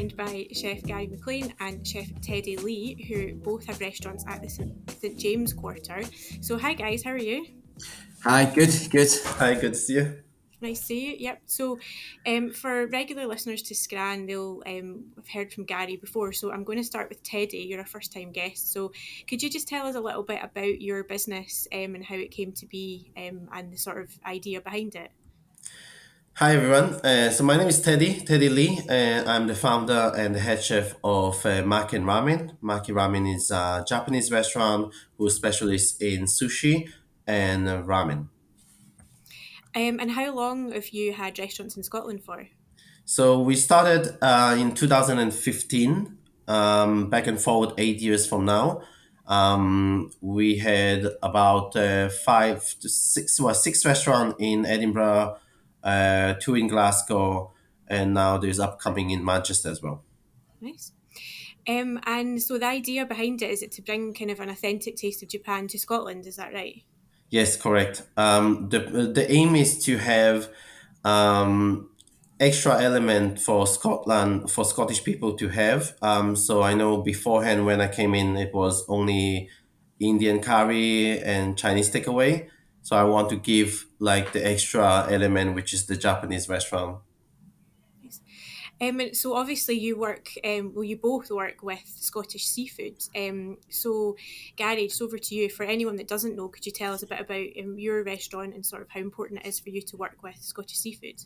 joined by Chef Gary MacLean and Chef Teddy Lee, who both have restaurants at the St James Quarter. So hi guys, how are you? Hi, good. Hi, good to see you. Nice to see you. Yep. So, for regular listeners to Scran, they'll have heard from Gary before. So I'm going to start with Teddy. You're a first-time guest. So could you just tell us a little bit about your business and how it came to be and the sort of idea behind it? Hi, everyone. So my name is Teddy Lee, and I'm the founder and the head chef of Maki Ramen. Maki Ramen is a Japanese restaurant who specializes in sushi and ramen. And how long have you had restaurants in Scotland for? So we started in 2015, back and forward 8 years from now. We had about six restaurants in Edinburgh, two in Glasgow, and now there's upcoming in Manchester as well. Nice. And so the idea behind it is it to bring kind of an authentic taste of Japan to Scotland, is that right? Yes, correct. The aim is to have extra element for Scotland for Scottish people to have. So I know beforehand when I came in, it was only Indian curry and Chinese takeaway. So I want to give like the extra element, which is the Japanese restaurant. Nice. So obviously you work, you both work with Scottish seafood. So Gary, just over to you. For anyone that doesn't know, could you tell us a bit about your restaurant and sort of how important it is for you to work with Scottish seafood?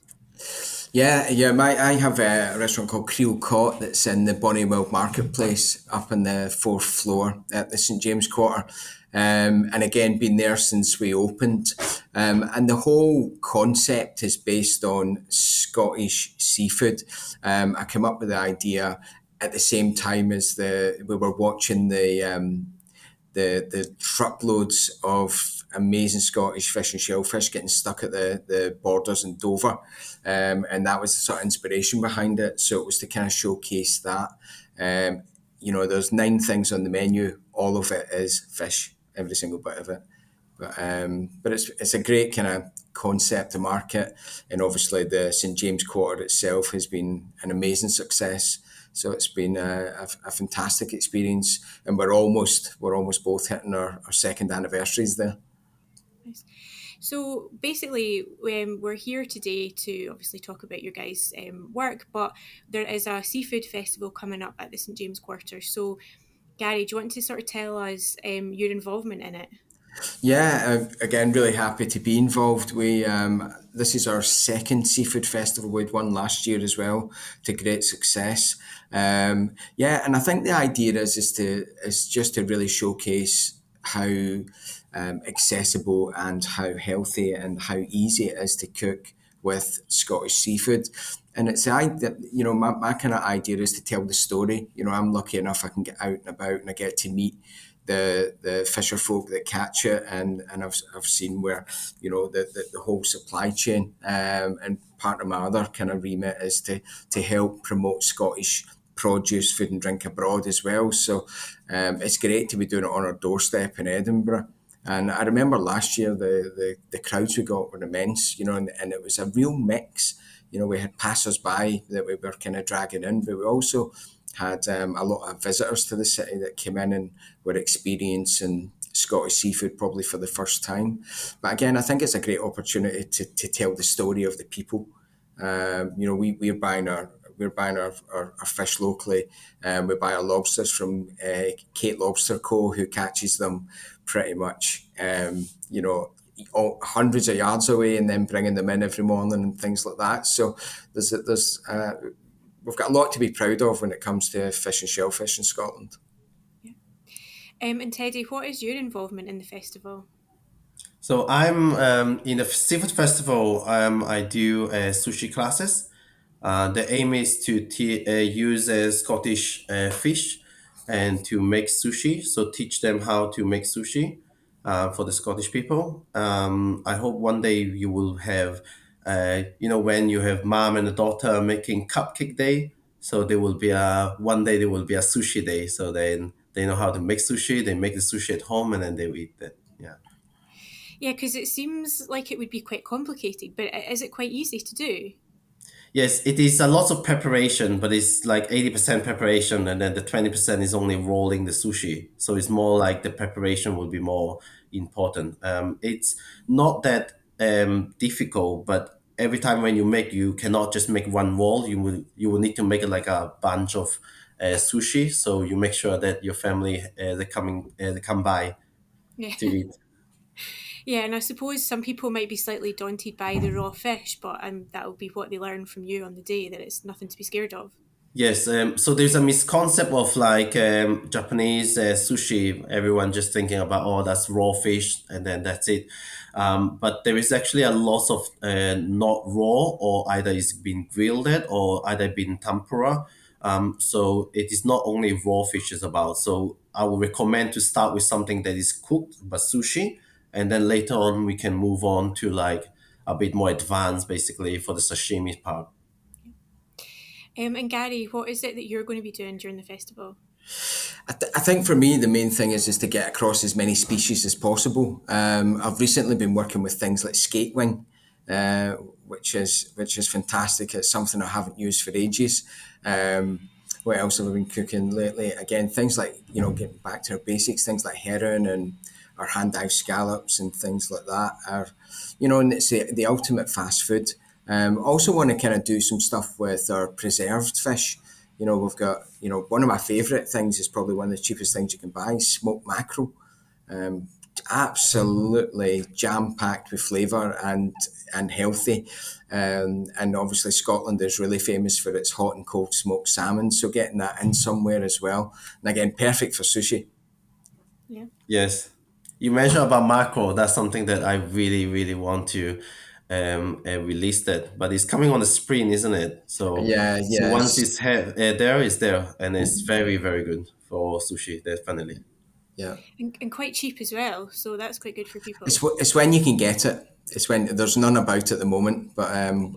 Yeah. I have a restaurant called Creel Caught that's in the Bonniewell Marketplace up on the fourth floor at the St James Quarter. And again, been there since we opened. And the whole concept is based on Scottish seafood. I came up with the idea at the same time as we were watching the truckloads of amazing Scottish fish and shellfish getting stuck at the borders in Dover. And that was the sort of inspiration behind it. So it was to kind of showcase that. There's 9 things on the menu. All of it is fish, every single bit of it. But it's a great kind of concept to market. And obviously the St James Quarter itself has been an amazing success. So it's been a fantastic experience, and we're almost both hitting our second anniversaries there. Nice. So basically, we're here today to obviously talk about your guys' work, but there is a seafood festival coming up at the St James Quarter. So, Gary, do you want to sort of tell us your involvement in it? Yeah, again, really happy to be involved. We this is our second seafood festival. We'd won last year as well to great success. And I think the idea is just to really showcase how accessible and how healthy and how easy it is to cook with Scottish seafood. And it's the idea, my kind of idea is to tell the story. I'm lucky enough I can get out and about and I get to meet the fisher folk that catch it, and I've seen where the whole supply chain, and part of my other kind of remit is to help promote Scottish produce, food and drink abroad as well. So it's great to be doing it on our doorstep in Edinburgh. And I remember last year the crowds we got were immense, and it was a real mix. We had passers-by that we were kind of dragging in, but we also had a lot of visitors to the city that came in and were experiencing Scottish seafood probably for the first time. But again, I think it's a great opportunity to tell the story of the people. We're buying our fish locally. We buy our lobsters from Kate Lobster Co., who catches them pretty much, hundreds of yards away, and then bringing them in every morning and things like that. So we've got a lot to be proud of when it comes to fish and shellfish in Scotland. Yeah. And Teddy, what is your involvement in the festival? So I'm in the seafood festival. I do sushi classes. The aim is to use Scottish fish and to make sushi. So teach them how to make sushi for the Scottish people. I hope one day you will have, when you have mom and a daughter making cupcake day. So there will be one day there will be a sushi day. So then they know how to make sushi. They make the sushi at home and then they eat it. Yeah. Yeah, because it seems like it would be quite complicated, but is it quite easy to do? Yes, it is a lot of preparation, but it's like 80% preparation, and then the 20% is only rolling the sushi. So it's more like the preparation will be more important. It's not that difficult, but every time when you make, you cannot just make one roll. You will need to make it like a bunch of sushi. So you make sure that your family they come by Yeah. to eat. Yeah, and I suppose some people might be slightly daunted by the raw fish, but that'll be what they learn from you on the day, that it's nothing to be scared of. Yes, so there's a misconcept of like Japanese sushi, everyone just thinking about, oh, that's raw fish and then that's it. But there is actually a lot of not raw, or either it's been grilled or either been tempura. So it is not only raw fish is about. So I would recommend to start with something that is cooked, but sushi, and then later on we can move on to like a bit more advanced, basically for the sashimi part. And Gary, what is it that you're going to be doing during the festival? I think for me the main thing is to get across as many species as possible. I've recently been working with things like skate wing, uh, which is fantastic. It's something I haven't used for ages. What else have I been cooking lately? Again, things like getting back to our basics, things like herring and our hand dive scallops and things like that are, and it's the ultimate fast food. Also want to kind of do some stuff with our preserved fish. We've got, one of my favourite things is probably one of the cheapest things you can buy, smoked mackerel. Um, Absolutely jam packed with flavour and healthy. And obviously Scotland is really famous for its hot and cold smoked salmon, so getting that in somewhere as well. And again, perfect for sushi. Yeah. Yes. You mentioned about macro. That's something that I really, really want to release that. But it's coming on the spring, isn't it? So, Yeah, so once yes, there, it's there. And it's very, very good for sushi, definitely. yeah. And quite cheap as well, so that's quite good for It's people. it's when you can get it. It's when there's none about at the moment, but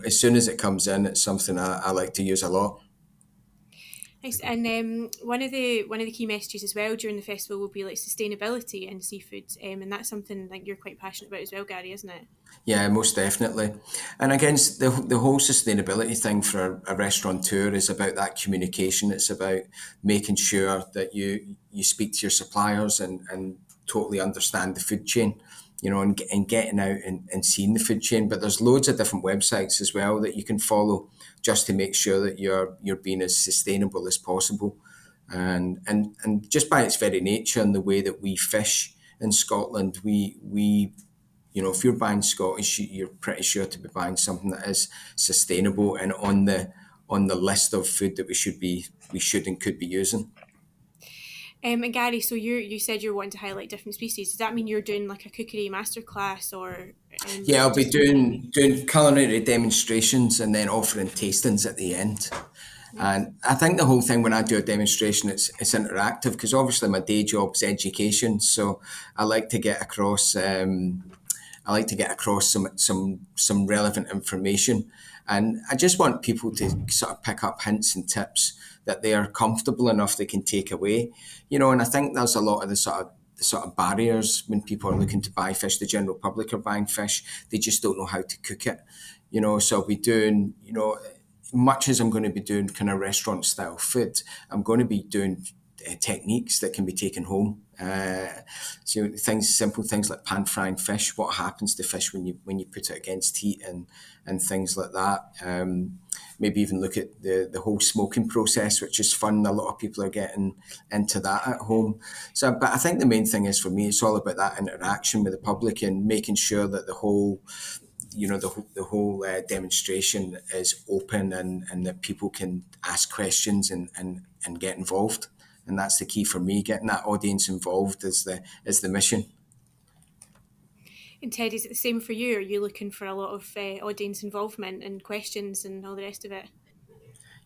as soon as it comes in, it's something I like to use a lot. Nice. And one of the key messages as well during the festival will be like sustainability in seafood, and that's something that you're quite passionate about as well, Gary, isn't it? Yeah, most definitely. And again, the whole sustainability thing for a restaurateur is about that communication. It's about making sure that you speak to your suppliers and totally understand the food chain, and getting out and seeing the food chain. But there's loads of different websites as well that you can follow just to make sure that you're being as sustainable as possible. And just by its very nature and the way that we fish in Scotland, we if you're buying Scottish, you're pretty sure to be buying something that is sustainable and on the list of food that we should and could be using. And Gary, so you said you're wanting to highlight different species. Does that mean you're doing like a cookery masterclass, or Yeah, is I'll it be just something? doing culinary demonstrations and then offering tastings at the end. Nice. And I think the whole thing when I do a demonstration, it's interactive because obviously my day job's education, so I like to get across. I like to get across some relevant information, and I just want people to sort of pick up hints and tips that they are comfortable enough they can take away. And I think there's a lot of the sort of barriers when people are looking to buy fish. The general public are buying fish; they just don't know how to cook it. So I'll be doing much as I'm going to be doing kind of restaurant style food, I'm going to be doing techniques that can be taken home. So simple things like pan frying fish. What happens to fish when you put it against heat and things like that. Maybe even look at the whole smoking process, which is fun. A lot of people are getting into that at home. So, but I think the main thing is for me, it's all about that interaction with the public and making sure that the whole demonstration is open and that people can ask questions and get involved. And that's the key for me. Getting that audience involved is the mission. And Ted, is it the same for you? Are you looking for a lot of audience involvement and questions and all the rest of it?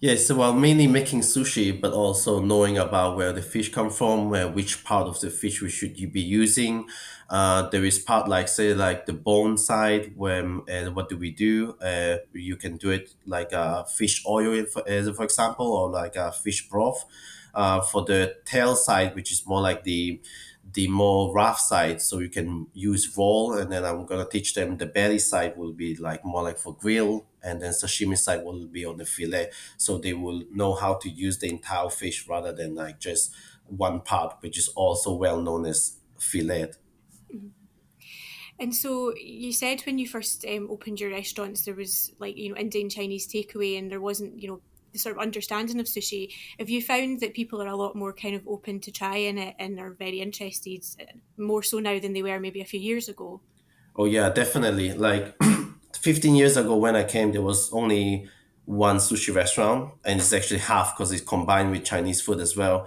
Yes, so well, mainly making sushi, but also knowing about where the fish come from, where which part of the fish we should you be using. There is part like say like the bone side, when what do we do? You can do it like a fish oil, for example, or like a fish broth. For the tail side, which is more like the more rough side, so you can use raw, and then I'm gonna teach them the belly side will be like more like for grill, and then sashimi side will be on the fillet. So they will know how to use the entire fish rather than like just one part, which is also well known as fillet. Mhm. And so you said when you first opened your restaurants, there was like, Indian Chinese takeaway, and there wasn't, the sort of understanding of sushi. Have you found that people are a lot more kind of open to trying it and are very interested, more so now than they were maybe a few years ago? Oh yeah, definitely. Like 15 years ago when I came, there was only one sushi restaurant, and it's actually half because it's combined with Chinese food as well.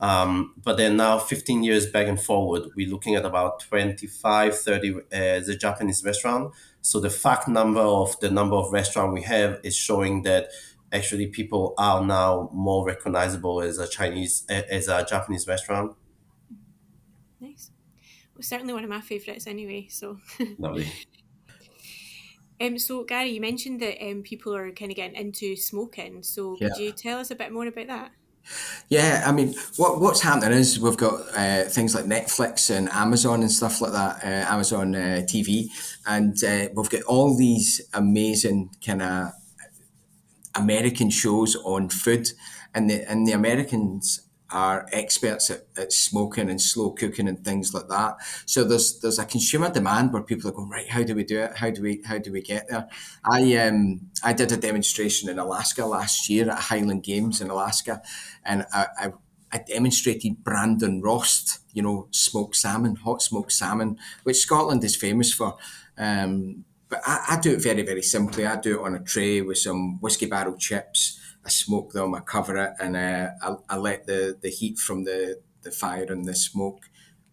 But then now, 15 years back and forward, we're looking at about 25, 30 as a Japanese restaurant. So the fact number of the number of restaurant we have is showing that actually people are now more recognizable as a as a Japanese restaurant. Nice. Well, certainly one of my favourites anyway. So, Lovely. so Gary, you mentioned that people are kind of getting into smoking. So, Yeah. could you tell us a bit more about that? Yeah, I mean, what's happening is we've got things like Netflix and Amazon and stuff like that, Amazon TV, and we've got all these amazing kind of American shows on food, and the Americans are experts at smoking and slow cooking and things like that. So there's a consumer demand where people are going, right, how do we do it? How do we get there? I did a demonstration in Alaska last year at Highland Games in Alaska, and I demonstrated Brandon roast, smoked salmon, hot smoked salmon, which Scotland is famous for. But I do it very, very simply. I do it on a tray with some whiskey barrel chips. I smoke them, I cover it, and I let the heat from the fire and the smoke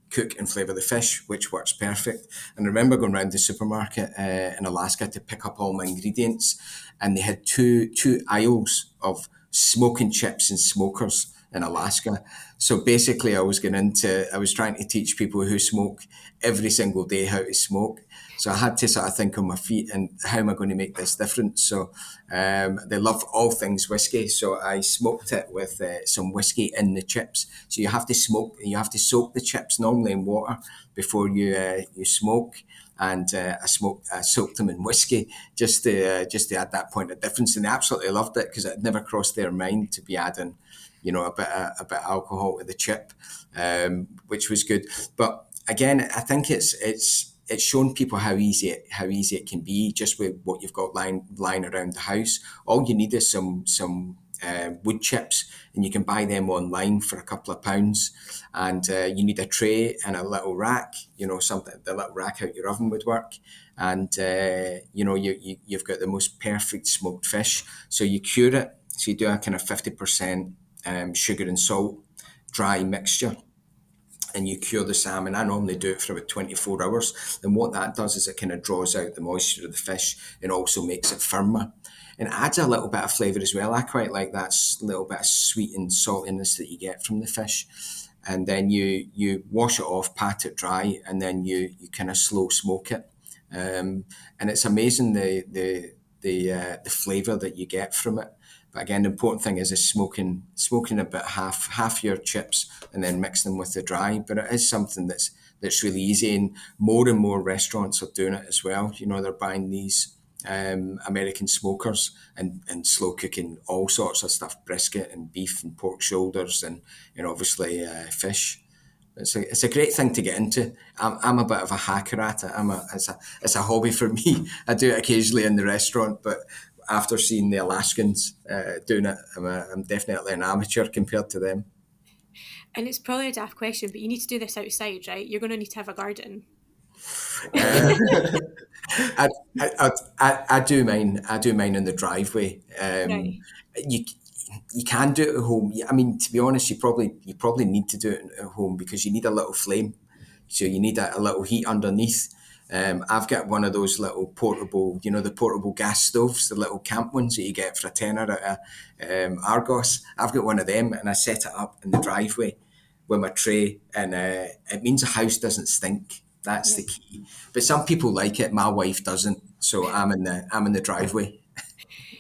cook and flavour the fish, which works perfect. And I remember going around the supermarket in Alaska to pick up all my ingredients, and they had two aisles of smoking chips and smokers in Alaska. So basically, I was trying to teach people who smoke every single day how to smoke. So I had to sort of think on my feet and how am I going to make this different? So they love all things whiskey. So I smoked it with some whiskey in the chips. So you have to soak the chips normally in water before you smoke. And I soaked them in whiskey just to add that point of difference. And they absolutely loved it because it had never crossed their mind to be adding, a bit of alcohol to the chip, which was good. But again, I think it's shown people how easy it can be just with what you've got lying around the house. All you need is some wood chips, and you can buy them online for a couple of pounds. And you need a tray and a little rack. Something the little rack out your oven would work. And you've got the most perfect smoked fish. So you cure it. So you do a kind of 50% sugar and salt dry mixture, and you cure the salmon. I normally do it for about 24 hours. And what that does is it kind of draws out the moisture of the fish and also makes it firmer. And adds a little bit of flavour as well. I quite like that little bit of sweet and saltiness that you get from the fish. And then you wash it off, pat it dry, and then you kind of slow smoke it. And it's amazing the flavour that you get from it. But again, the important thing is smoking about half your chips and then mix them with the dry. But it is something that's really easy, and more restaurants are doing it as well. They're buying these American smokers and slow cooking all sorts of stuff, brisket and beef and pork shoulders and obviously fish. It's a great thing to get into. I'm a bit of a hacker at it. It's a hobby for me. I do it occasionally in the restaurant, but after seeing the Alaskans doing it, I'm definitely an amateur compared to them. And it's probably a daft question, but you need to do this outside, right? You're going to need to have a garden. Uh, I, I do mine. I do mine in the driveway. Right. You you can do it at home. I mean, to be honest, you probably need to do it at home because you need a little flame, so you need a little heat underneath. I've got one of those little portable, the portable gas stoves, the little camp ones that you get for a tenner at Argos. I've got one of them, and I set it up in the driveway with my tray, and it means the house doesn't stink. That's the key. But some people like it. My wife doesn't, so I'm in the driveway.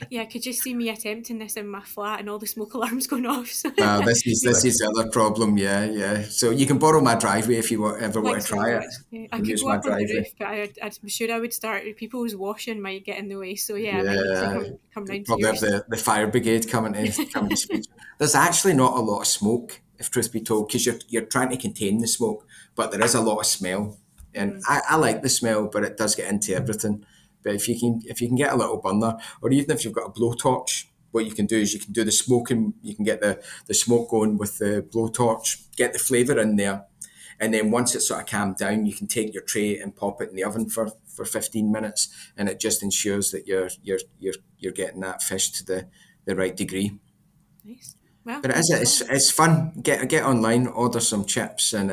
Yeah, I could just see me attempting this in my flat and all the smoke alarms going off. So Well, this is the other problem. Yeah, yeah. So you can borrow my driveway if you ever want thanks to very try it. much. Yeah, I And could use go my up on the driveway. roof, but I'm sure I would start. People's washing might get in the way. So yeah, I might need to Yeah, come round to probably have yours. the fire brigade coming to speak. There's actually not a lot of smoke, if truth be told, because you're trying to contain the smoke, but there is a lot of smell, and Mm, I like the smell, but it does get into everything. But if you can get a little burner, or even if you've got a blowtorch, what you can do is you can do the smoking. You can get the smoke going with the blowtorch, get the flavour in there, and then once it's sort of calmed down, you can take your tray and pop it in the oven for 15 minutes, and it just ensures that you're getting that fish to the right degree. nice. Well, But it thank is you so much. it's fun. Get online, order some chips, and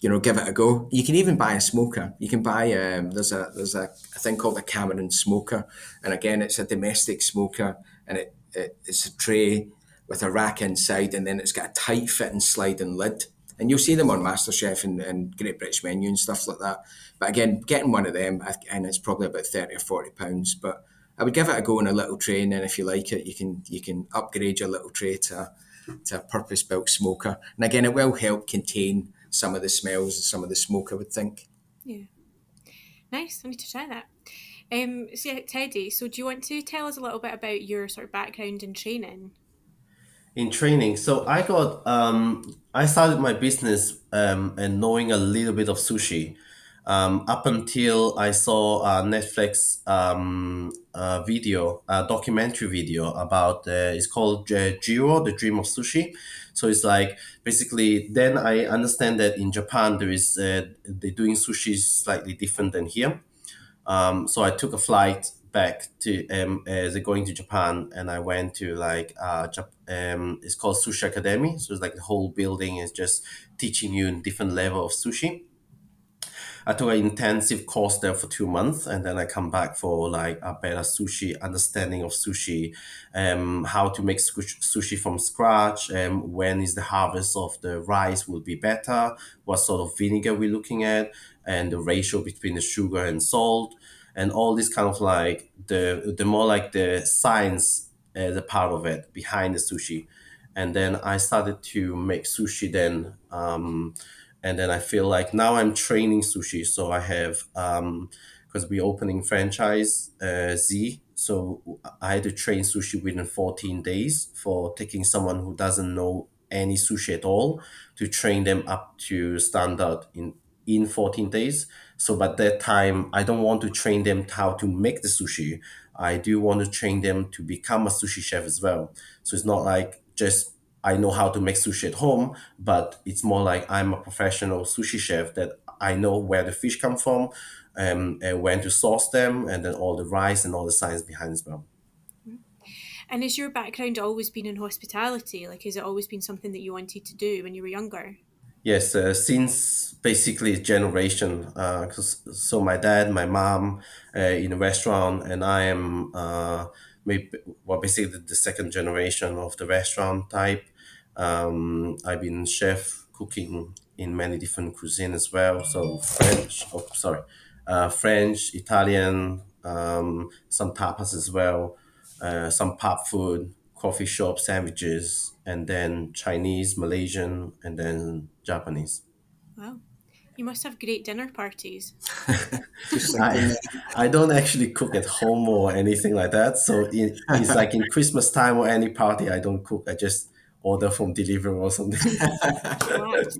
give it a go. You can even buy a smoker. You can buy there's a thing called a Cameron smoker, and again it's a domestic smoker, and it's a tray with a rack inside, and then it's got a tight fitting sliding lid. And you'll see them on MasterChef and Great British Menu and stuff like that. But again, getting one of them, and it's probably about £30 or £40. But I would give it a go in a little tray, and then if you like it, you can upgrade your little tray to a purpose-built smoker. And again, it will help contain some of the smells and some of the smoke, I would think. Yeah, nice. I need to try that. So yeah, Teddy. So do you want to tell us a little bit about your sort of background and training? In training. So I started my business and knowing a little bit of sushi up until I saw a Netflix documentary video about it's called Jiro, the Dream of Sushi. So it's like basically then I understand that in Japan they're doing sushi slightly different than here. So I took a flight back to as going to Japan, and I went to like it's called Sushi Academy. So it's like the whole building is just teaching you in different level of sushi. I took an intensive course there for 2 months, and then I come back for like a better sushi understanding of sushi, how to make sushi from scratch, when is the harvest of the rice will be better, what sort of vinegar we're looking at, and the ratio between the sugar and salt, and all this kind of like the more like the science as a part of it behind the sushi. And then I started to make sushi then. And then I feel like now I'm training sushi. So I have because we're opening franchise Z, so I had to train sushi within 14 days for taking someone who doesn't know any sushi at all to train them up to standard in 14 days. So by that time, I don't want to train them how to make the sushi. I do want to train them to become a sushi chef as well. So it's not like just I know how to make sushi at home, but it's more like I'm a professional sushi chef that I know where the fish come from, and when to source them, and then all the rice and all the science behind as well. And has your background always been in hospitality? Like, has it always been something that you wanted to do when you were younger? Yes, since basically generation, so my dad, my mom, in a restaurant, and I am maybe well basically the second generation of the restaurant type. I've been chef cooking in many different cuisine as well. So French, Italian, some tapas as well, some pub food, coffee shop sandwiches, and then Chinese, Malaysian, and then Japanese. Wow. You must have great dinner parties. Just thinking I that. I don't actually cook at home or anything like that. So it's like in Christmas time or any party, I don't cook. I just order from delivery or something. Relax.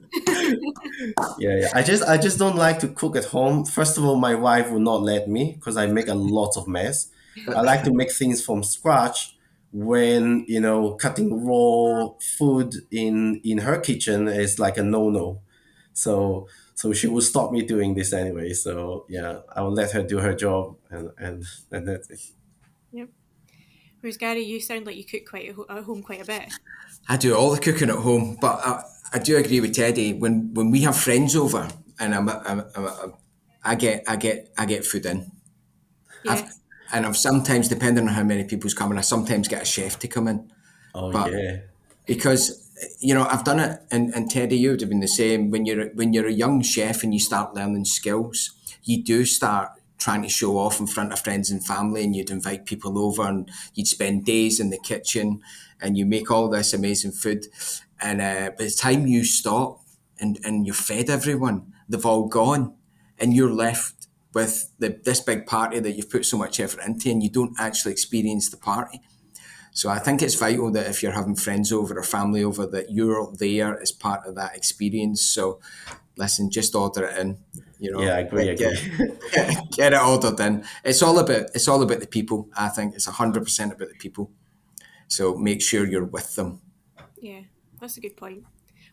Yeah, yeah. I just don't like to cook at home. First of all, my wife will not let me because I make a lot of mess. I like to make things from scratch. When cutting raw food in her kitchen is like a no-no. So she will stop me doing this anyway. So yeah, I will let her do her job, and that's it. Yep. Whereas Gary, you sound like you cook at home quite a bit. I do all the cooking at home, but I do agree with Teddy. When we have friends over, and I get food in. I've Yeah. and I've sometimes, depending on how many people's coming, I sometimes get a chef to come in. Oh But yeah. because I've done it, and Teddy, you would have been the same. When you're a young chef and you start learning skills, you do start trying to show off in front of friends and family, and you'd invite people over and you'd spend days in the kitchen and you make all this amazing food. And by the time you stop and you've fed everyone, they've all gone, and you're left with this big party that you've put so much effort into, and you don't actually experience the party. So I think it's vital that if you're having friends over or family over, that you're there as part of that experience. So listen, just order it in. Yeah, I agree. Get it ordered in. It's all about the people. I think it's 100% about the people. So make sure you're with them. Yeah, that's a good point.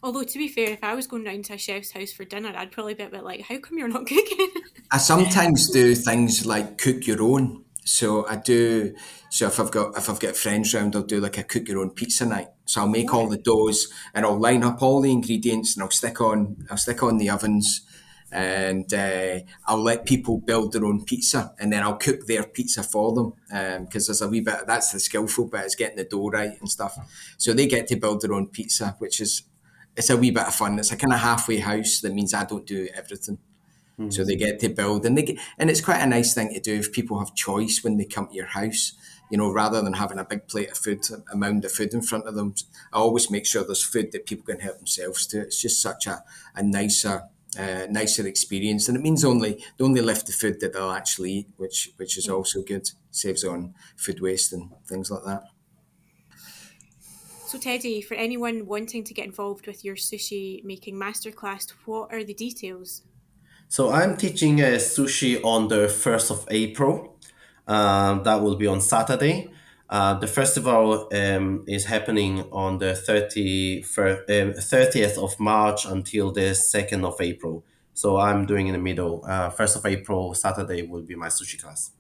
Although, to be fair, if I was going round to a chef's house for dinner, I'd probably be a bit like, how come you're not cooking? I sometimes do things like cook your own. So I do. So if I've got friends round, I'll do like a cook your own pizza night. So I'll make all the doughs and I'll line up all the ingredients and I'll stick on the ovens, and I'll let people build their own pizza, and then I'll cook their pizza for them, because there's a wee bit, that's the skillful bit, is getting the dough right and stuff. So they get to build their own pizza, which is, it's a wee bit of fun. It's a kind of halfway house that means I don't do everything. So they get to build, and and it's quite a nice thing to do if people have choice when they come to your house. Rather than having a big plate of food, a mound of food in front of them, I always make sure there's food that people can help themselves to. It's just such a nicer experience, and it means they only lift the food that they'll actually eat, which is also good. Saves on food waste and things like that. So, Teddy, for anyone wanting to get involved with your sushi making masterclass, what are the details? So I'm teaching sushi on the 1st of April. That will be on Saturday. The festival is happening on the 30th of March until the 2nd of April. So I'm doing in the middle. 1st of April, Saturday, will be my sushi class.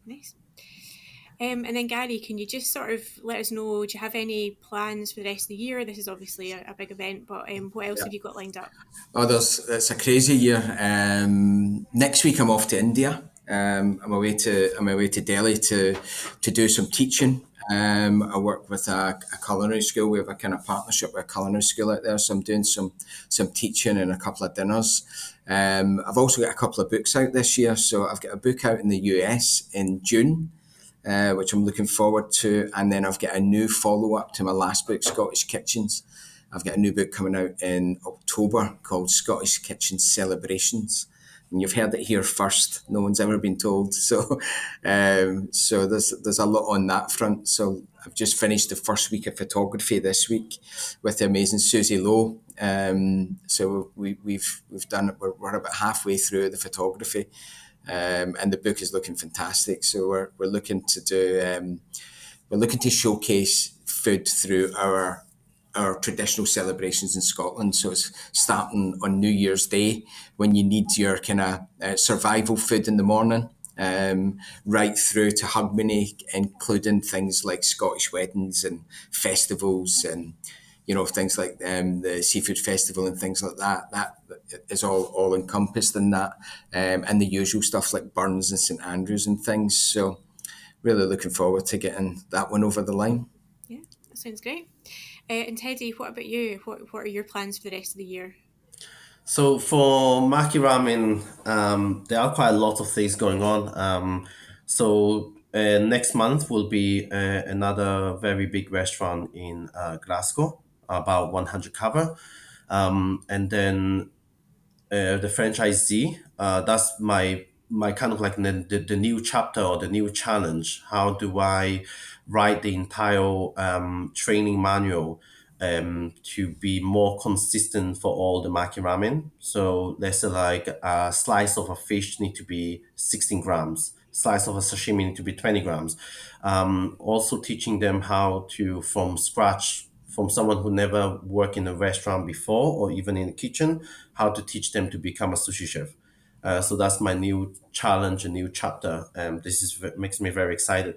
Nice. And then, Gary, can you just sort of let us know, do you have any plans for the rest of the year? This is obviously a big event, but what else have you got lined up? Oh, it's a crazy year. Next week I'm off to India. I'm away to Delhi to do some teaching. I work with a culinary school. We have a kind of partnership with a culinary school out there, so I'm doing some teaching and a couple of dinners. I've also got a couple of books out this year. So I've got a book out in the US in June, which I'm looking forward to, and then I've got a new follow up to my last book, Scottish Kitchens. I've got a new book coming out in October called Scottish Kitchen Celebrations. And you've heard it here first. No one's ever been told. So there's a lot on that front. So I've just finished the first week of photography this week with the amazing Susie Lowe. So we've done it. We're about halfway through the photography, and the book is looking fantastic. So we're looking to showcase food through our traditional celebrations in Scotland. So it's starting on New Year's Day, when you need your kind of survival food in the morning, right through to Hogmanay, including things like Scottish weddings and festivals, and things like the seafood festival and things like that. That is all encompassed in that, and the usual stuff like Burns and St Andrews and things. So really looking forward to getting that one over the line. Yeah, that sounds great. And Teddy, what about you? What are your plans for the rest of the year? So for Maki Ramen, there are quite a lot of things going on. Next month will be another very big restaurant in Glasgow, about 100 cover. And then the franchisee. That's my kind of like the new chapter or the new challenge. How do I write the entire training manual to be more consistent for all the maki ramen? So let's say like a slice of a fish need to be 16 grams. Slice of a sashimi need to be 20 grams. Also teaching them how to, from scratch, from someone who never worked in a restaurant before or even in the kitchen, how to teach them to become a sushi chef. So that's my new challenge, a new chapter. Makes me very excited.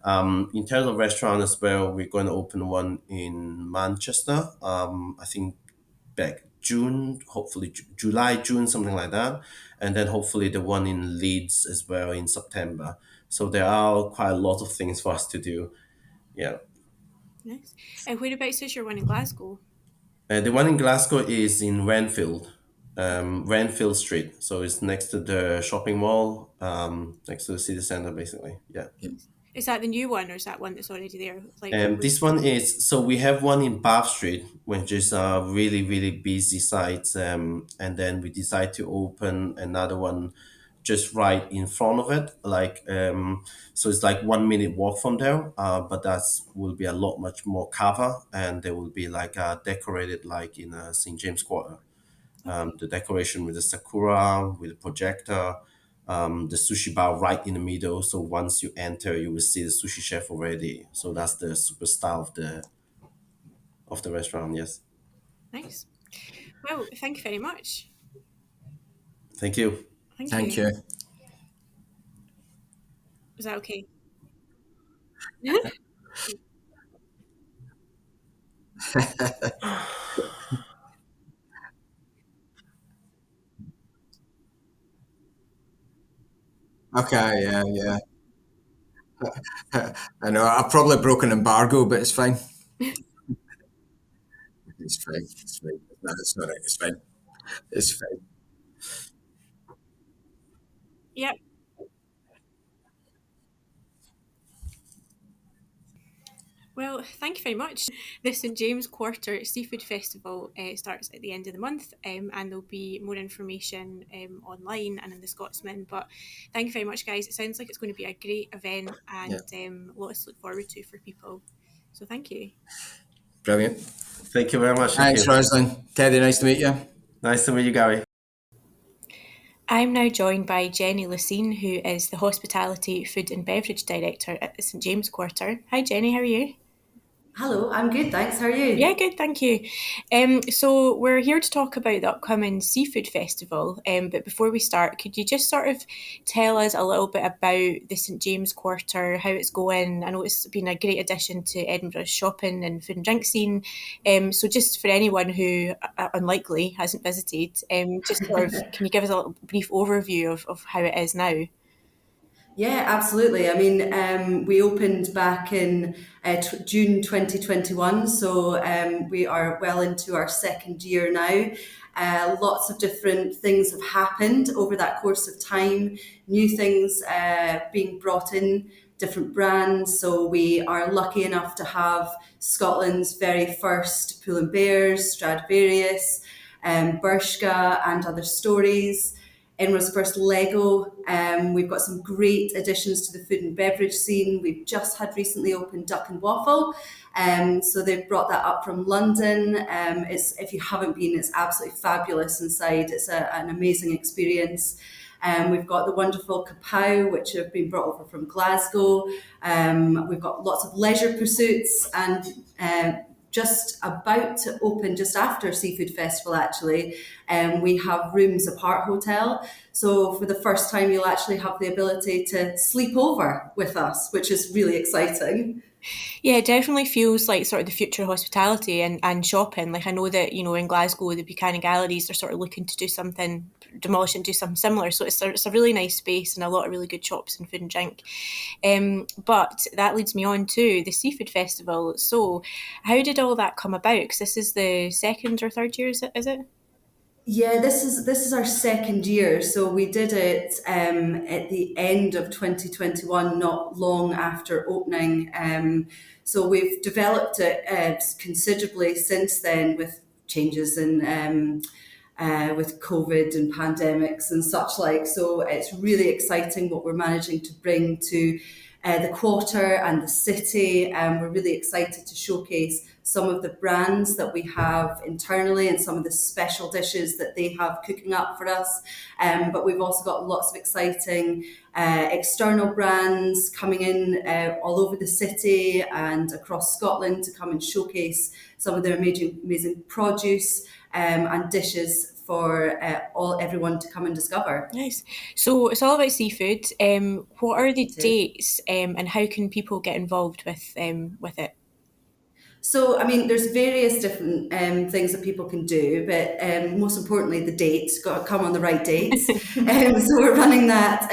In terms of restaurant as well, we're going to open one in Manchester. I think back June, hopefully July, June, something like that, and then hopefully the one in Leeds as well in September. So there are quite a lot of things for us to do. Yeah. Nice. And whereabouts is your one in Glasgow? The one in Glasgow is in Renfield. Renfield Street. So it's next to the shopping mall, next to the city center, basically. Yeah. Is that the new one or is that one that's already there? This one is, so we have one in Bath Street, which is a really, really busy site. And then we decide to open another one just right in front of it. So it's like 1 minute walk from there. But that's will be a lot much more cover, and there will be like decorated like in St. James Quarter. The decoration with the sakura, with the projector, the sushi bar right in the middle. So once you enter, you will see the sushi chef already. So that's the superstar of the restaurant. Yes, Nice. Well, thank you very much. thank you. Thank Thank you. you. Is that okay? Okay, yeah, yeah. I know, I've probably broken embargo, but it's fine. It's fine. It's fine. No, it's not right. It's fine. It's fine. Yep. Well, thank you very much. The St James Quarter Seafood Festival starts at the end of the month, and there'll be more information online and in the Scotsman. But thank you very much, guys. It sounds like it's going to be a great event Yeah, and lots to look forward to for people. So thank you. brilliant. Thank you very much. Thank Thanks, you. Rosalind. Teddy, nice to meet you. Nice to meet you, Gary. I'm now joined by Jenny Laseen, who is the Hospitality, Food and Beverage Director at the St James Quarter. Hi, Jenny. How are you? Hello, I'm good, thanks. How are you? Yeah, good, thank you. So we're here to talk about the upcoming Seafood Festival. But before we start, could you just sort of tell us a little bit about the St James Quarter, how it's going? I know it's been a great addition to Edinburgh's shopping and food and drink scene. So just for anyone who, unlikely, hasn't visited, just sort of, can you give us a little brief overview of how it is now? Yeah, absolutely. I mean, we opened back in June 2021, so we are well into our second year now. Lots of different things have happened over that course of time, new things being brought in, different brands. So we are lucky enough to have Scotland's very first Pull and Bears, Stradivarius, Bershka, and other stories. Edinburgh's first Lego. We've got some great additions to the food and beverage scene. We've just had recently opened Duck and Waffle. So they've brought that up from London. If you haven't been, it's absolutely fabulous inside. It's an amazing experience. We've got the wonderful Kapow, which have been brought over from Glasgow. We've got lots of leisure pursuits and just about to open just after Seafood Festival actually, we have Rooms Apart Hotel. So for the first time you'll actually have the ability to sleep over with us, which is really exciting. Yeah, it definitely feels like sort of the future of hospitality and shopping. Like I know that, in Glasgow, the Buchanan Galleries are sort of looking to do something, demolish and do something similar. So it's a really nice space and a lot of really good shops and food and drink. But that leads me on to the Seafood Festival. So how did all that come about? Because this is the second or third year, is it? Yeah, this is our second year. So we did it at the end of 2021, not long after opening. So we've developed it considerably since then with changes in with COVID and pandemics and such like. So it's really exciting what we're managing to bring to the quarter and the city. We're really excited to showcase some of the brands that we have internally and some of the special dishes that they have cooking up for us. But we've also got lots of exciting external brands coming in all over the city and across Scotland to come and showcase some of their amazing produce and dishes for everyone to come and discover. Nice. So it's all about seafood. What are the It is. dates and how can people get involved with it? So, I mean, there's various different things that people can do, but most importantly, the dates got to come on the right dates. So we're running that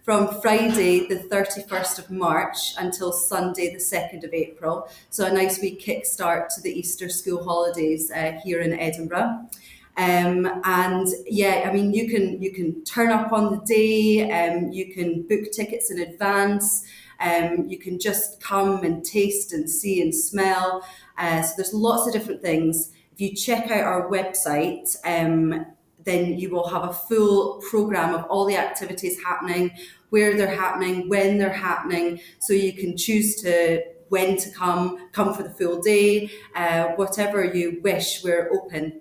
from Friday, the 31st of March until Sunday, the 2nd of April. So a nice wee kickstart to the Easter school holidays here in Edinburgh. And yeah, I mean, you can turn up on the day, you can book tickets in advance, you can just come and taste and see and smell. So there's lots of different things. If you check out our website, then you will have a full program of all the activities happening, where they're happening, when they're happening, so you can choose to when to come for the full day, whatever you wish, we're open.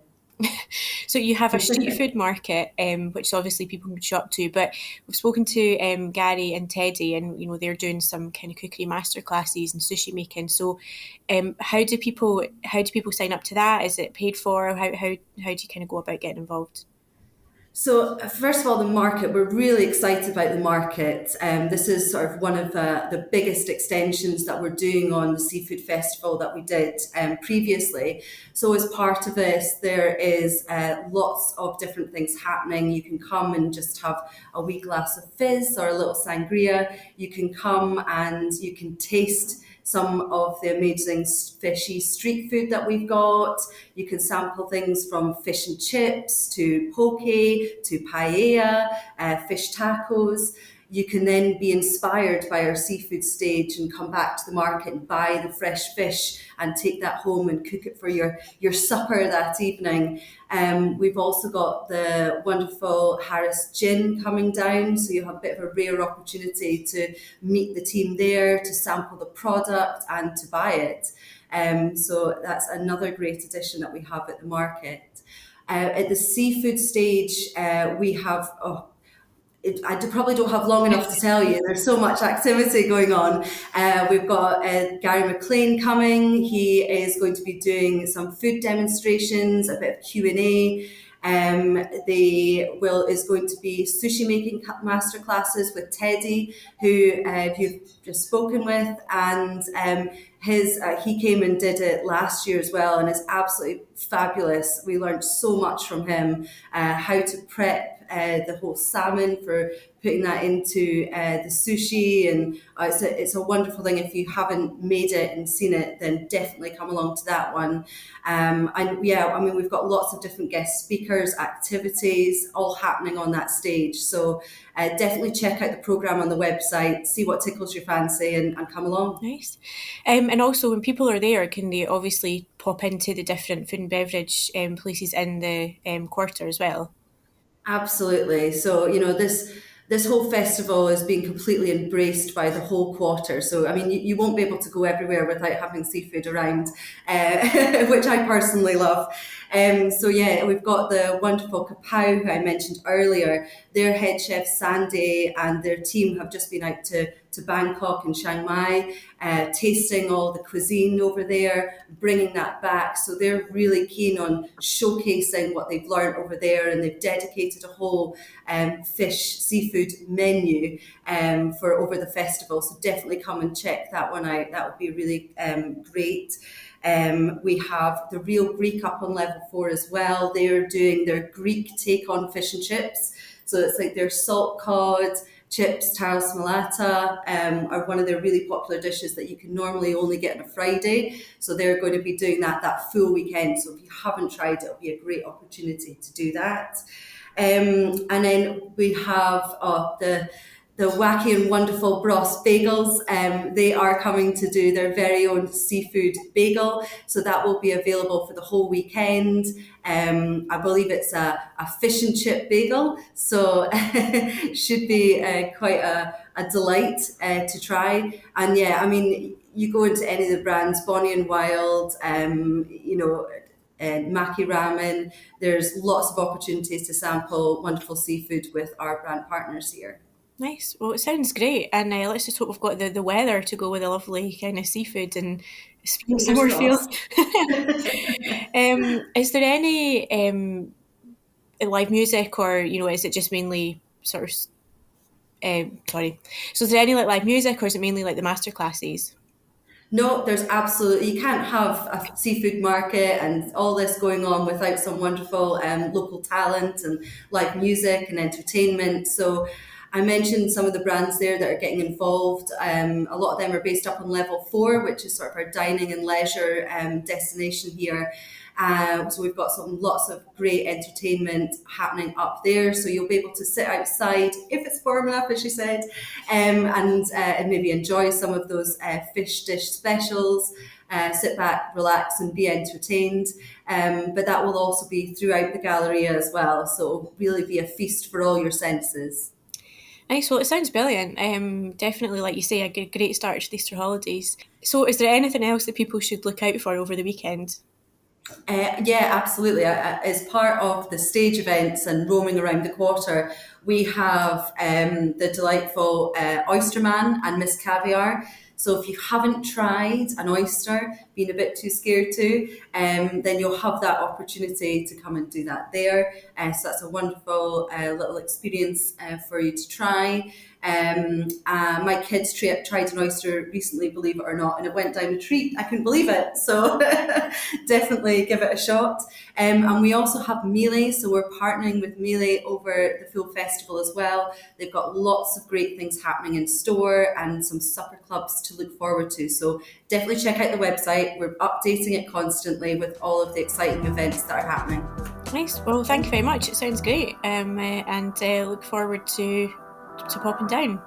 So you have a street food market, which obviously people can show up to. But we've spoken to Gary and Teddy, and they're doing some kind of cookery masterclasses and sushi making. So, how do people sign up to that? Is it paid for? How do you kind of go about getting involved? So first of all, the market, we're really excited about the market. This is sort of one of the biggest extensions that we're doing on the Seafood Festival that we did previously. So as part of this, there is lots of different things happening. You can come and just have a wee glass of fizz or a little sangria. You can come and you can taste some of the amazing fishy street food that we've got. You can sample things from fish and chips to poke to paella, fish tacos. You can then be inspired by our seafood stage and come back to the market and buy the fresh fish and take that home and cook it for your supper that evening. We've also got the wonderful Harris Gin coming down, so you have a bit of a rare opportunity to meet the team there, to sample the product and to buy it. So that's another great addition that we have at the market. At the seafood stage, we have... I probably don't have long enough to tell you. There's so much activity going on. We've got Gary MacLean coming. He is going to be doing some food demonstrations, a bit of Q&A. Is going to be sushi making masterclasses with Teddy, who you've just spoken with, and he came and did it last year as well, and it's absolutely fabulous. We learned so much from him, how to prep the whole salmon for putting that into the sushi, and it's a wonderful thing. If you haven't made it and seen it, then definitely come along to that one. And yeah, I mean, we've got lots of different guest speakers, activities all happening on that stage. So definitely check out the program on the website, see what tickles your fancy, and come along. Nice. And also, when people are there, can they obviously pop into the different food and beverage places in the quarter as well? Absolutely. So, this whole festival is being completely embraced by the whole quarter. So, I mean, you won't be able to go everywhere without having seafood around, which I personally love. So, yeah, we've got the wonderful Kapow, who I mentioned earlier. Their head chef, Sandy, and their team have just been out to Bangkok and Chiang Mai, tasting all the cuisine over there, bringing that back. So they're really keen on showcasing what they've learned over there, and they've dedicated a whole seafood menu for over the festival. So definitely come and check that one out. That would be really great. We have the Real Greek up on level 4 as well. They're doing their Greek take on fish and chips. So it's like their salt cod, chips, taros malata are one of their really popular dishes that you can normally only get on a Friday. So they're going to be doing that full weekend. So if you haven't tried it, it'll be a great opportunity to do that. And then we have the wacky and wonderful Bros Bagels. They are coming to do their very own seafood bagel. So that will be available for the whole weekend. I believe it's a fish and chip bagel. So should be quite a delight to try. And yeah, I mean, you go into any of the brands, Bonnie and Wild, and Maki Ramen, there's lots of opportunities to sample wonderful seafood with our brand partners here. Nice. Well, it sounds great, and let's just hope we've got the weather to go with the lovely kind of seafood and spring summer feel. Is there any live music, or is it just mainly sort of? Sorry. So is there any live music, or is it mainly like the masterclasses? No, there's absolutely, you can't have a seafood market and all this going on without some wonderful local talent and live music and entertainment. So I mentioned some of the brands there that are getting involved. A lot of them are based up on level 4, which is sort of our dining and leisure destination here. So we've got lots of great entertainment happening up there. So you'll be able to sit outside, if it's warm enough, as you said, and maybe enjoy some of those fish dish specials. Sit back, relax, and be entertained. But that will also be throughout the Galleria as well. So it'll really be a feast for all your senses. Nice. Well, it sounds brilliant. Definitely, like you say, a great start to the Easter holidays. So is there anything else that people should look out for over the weekend? Yeah, absolutely. As part of the stage events and roaming around the quarter, we have the delightful Oyster Man and Miss Caviar. So if you haven't tried an oyster, been a bit too scared to, then you'll have that opportunity to come and do that there. So that's a wonderful little experience for you to try. My kids tried an oyster recently, believe it or not, and it went down a treat. I couldn't believe it. So definitely give it a shot. And we also have Melee. So we're partnering with Melee over the full festival as well. They've got lots of great things happening in store and some supper clubs to look forward to. So definitely check out the website. We're updating it constantly with all of the exciting events that are happening. Nice. Well, thank you very much. It sounds great. And look forward to popping down.